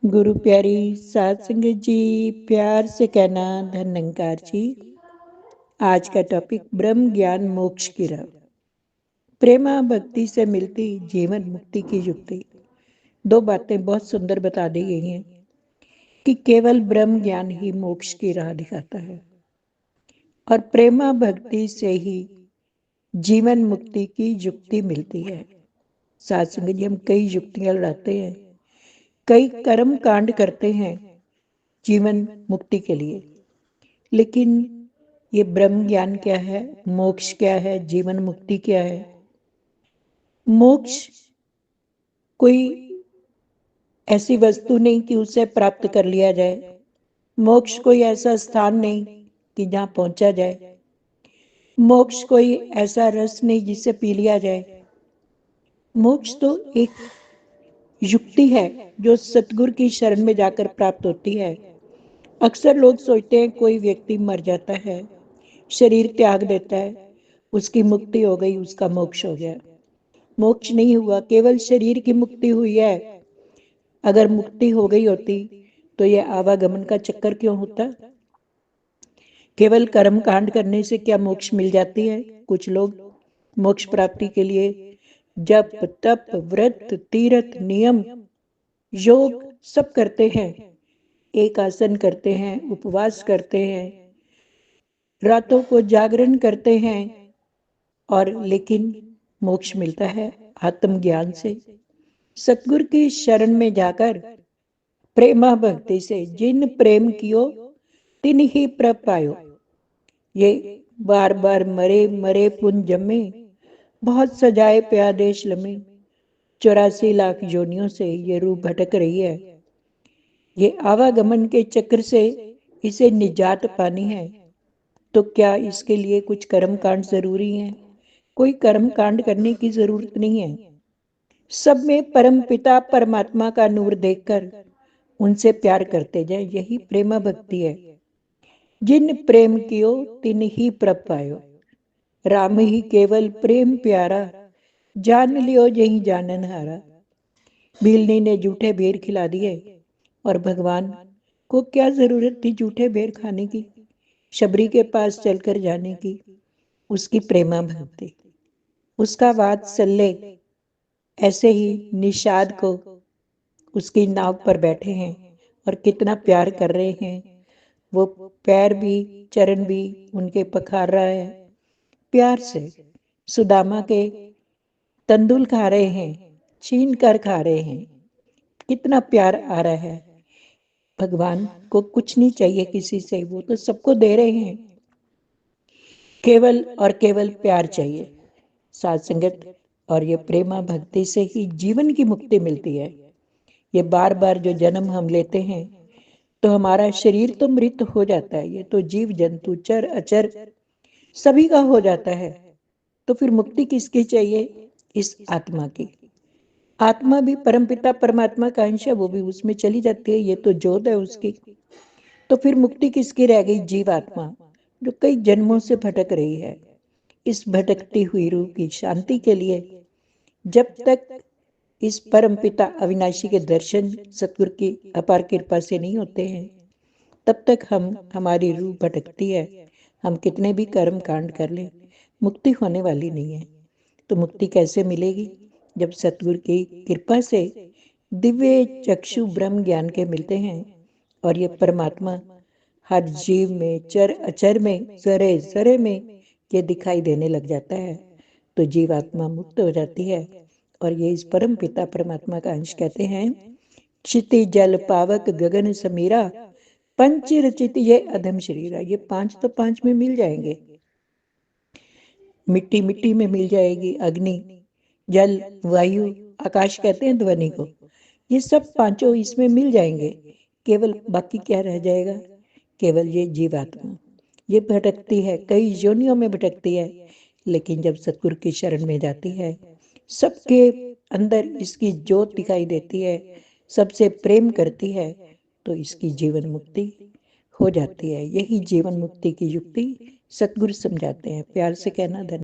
गुरु प्यारी सात संगत जी, प्यार से कहना धन निरंकार जी। आज का टॉपिक ब्रह्म ज्ञान मोक्ष की राह। प्रेमा भक्ति से मिलती जीवन मुक्ति की युक्ति। दो बातें बहुत सुंदर बता दी गई हैं कि केवल ब्रह्म ज्ञान ही मोक्ष की राह दिखाता है और प्रेमा भक्ति से ही जीवन मुक्ति की युक्ति मिलती है। सात संगत जी, हम कई युक्तियां लड़ाते हैं, कई कर्म कांड करते हैं जीवन मुक्ति के लिए, लेकिन ये ब्रह्म ज्ञान क्या है, मोक्ष क्या है, जीवन मुक्ति क्या है? मोक्ष कोई ऐसी वस्तु नहीं कि उसे प्राप्त कर लिया जाए। मोक्ष कोई ऐसा स्थान नहीं कि जहां पहुंचा जाए। मोक्ष कोई ऐसा रस नहीं जिसे पी लिया जाए। मोक्ष तो एक युक्ति है जो सतगुरु की शरण में जाकर प्राप्त होती है। अक्सर लोग सोचते हैं कोई व्यक्ति मर जाता है, शरीर त्याग देता है, उसकी मुक्ति हो गई, उसका मोक्ष हो गया। मोक्ष नहीं हुआ, केवल शरीर की मुक्ति हुई है। अगर मुक्ति हो गई होती तो यह आवागमन का चक्कर क्यों होता? केवल कर्म कांड करने से क्या मोक्ष मिल जाती है? कुछ लोग मोक्ष प्राप्ति के लिए जप तप व्रत तीर्थ नियम योग सब करते हैं, एक आसन करते हैं, उपवास करते हैं, रातों को जागरण करते हैं, और लेकिन मोक्ष मिलता है आत्मज्ञान से, सतगुरु की शरण में जाकर प्रेमा भक्ति से। जिन प्रेम कियो तिन ही प्रभ पायो। ये बार बार मरे मरे पुन जमे, बहुत सजाए प्यादेश लमे। 84 लाख योनियों से ये रूह भटक रही है। ये आवागमन के चक्र से इसे निजात पानी है, तो क्या इसके लिए कुछ कर्म कांड जरूरी है? कोई कर्म कांड करने की जरूरत नहीं है। सब में परम पिता परमात्मा का नूर देखकर उनसे प्यार करते जाए, यही प्रेमा भक्ति है। जिन प्रेम कियो तिन ही प्रभ पायो। राम ही केवल प्रेम प्यारा, जान लियो यही जानन हारा। भीलनी ने जूठे बेर खिला दिए और भगवान को क्या जरूरत थी जूठे बेर खाने की, शबरी के पास चलकर जाने की। उसकी प्रेमा भक्ति, उसका वात्सल्य। ऐसे ही निषाद को उसकी नाव पर बैठे हैं और कितना प्यार कर रहे हैं। वो पैर भी चरण भी उनके पखार रहा है प्यार से। सुदामा के तंदुल खा रहे हैं, छीन कर खा रहे हैं, कितना प्यार आ रहा है। भगवान को कुछ नहीं चाहिए किसी से, वो तो सबको दे रहे हैं। केवल और केवल प्यार चाहिए। साथ संगत और ये प्रेमा भक्ति से ही जीवन की मुक्ति मिलती है। ये बार बार जो जन्म हम लेते हैं तो हमारा शरीर तो मृत हो जाता है, ये तो जीव जंतु चर अचर सभी का हो जाता है। तो फिर मुक्ति किसकी चाहिए? इस आत्मा की। आत्मा भी परमपिता परमात्मा का अंश है, वो भी उसमें चली जाती है, ये तो जोत है उसकी। तो फिर मुक्ति किसकी रह गई? जीव आत्मा, जो कई जन्मों से भटक रही है। इस भटकती हुई रूह की शांति के लिए जब तक इस परम पिता अविनाशी के दर्शन सतगुरु की अपार कृपा से नहीं होते हैं, तब तक हमारी रूह भटकती है। हम कितने भी कर्म कांड कर लें, मुक्ति होने वाली नहीं है। तो मुक्ति कैसे मिलेगी? जब सतगुरु की कृपा से दिव्य चक्षु ब्रह्म ज्ञान के मिलते हैं और ये परमात्मा हर जीव में चर अचर में जरे जरे में ये दिखाई देने लग जाता है, तो जीवात्मा मुक्त हो जाती है। और ये इस परम पिता परमात्मा का अंश कहते हैं। क्षिति जल पावक गगन समीरा, पंच रचित ये अधम शरीरा। ये पांच तो पांच में मिल जाएंगे। मिट्टी मिट्टी में मिल जाएगी, अग्नि जल वायु आकाश कहते हैं ध्वनि को, ये सब पांचों इसमें मिल जाएंगे। केवल बाकी क्या रह जाएगा? केवल ये जीवात्मा। ये भटकती है, कई योनियों में भटकती है, लेकिन जब सतगुरु की शरण में जाती है, सबके अंदर इसकी ज्योत दिखाई देती है, सबसे प्रेम करती है, तो इसकी जीवन मुक्ति हो जाती है। यही जीवन मुक्ति की युक्ति सतगुरु समझाते हैं। प्यार से कहना धन्यवाद।